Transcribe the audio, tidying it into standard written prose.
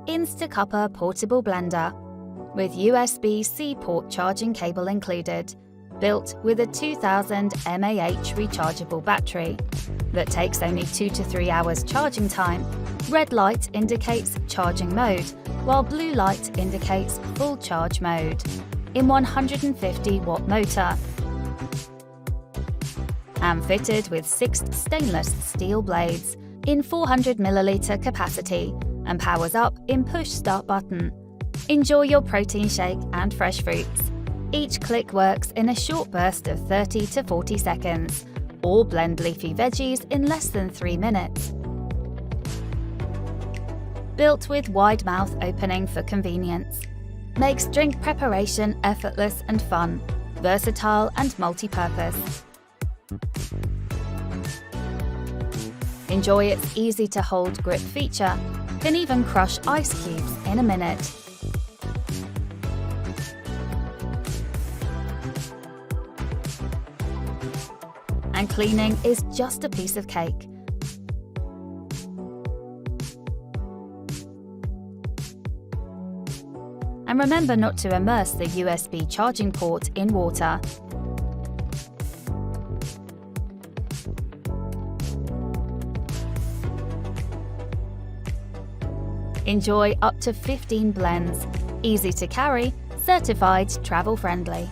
InstaCuppa Portable Blender with USB-C port charging cable included, built with a 2000 mAh rechargeable battery that takes only 2 to 3 hours charging time. Red light indicates charging mode, while blue light indicates full charge mode, in 150-watt motor, and fitted with 6 stainless steel blades in 400ml capacity, and powers up in push start button. Enjoy your protein shake and fresh fruits. Each click works in a short burst of 30 to 40 seconds, or blend leafy veggies in less than 3 minutes. Built with wide mouth opening for convenience, makes drink preparation effortless and fun, versatile and multi-purpose. Enjoy its easy-to-hold grip feature, can even crush ice cubes in a minute. And cleaning is just a piece of cake. And remember not to immerse the USB charging port in water. Enjoy up to 15 blends, easy to carry, certified travel friendly.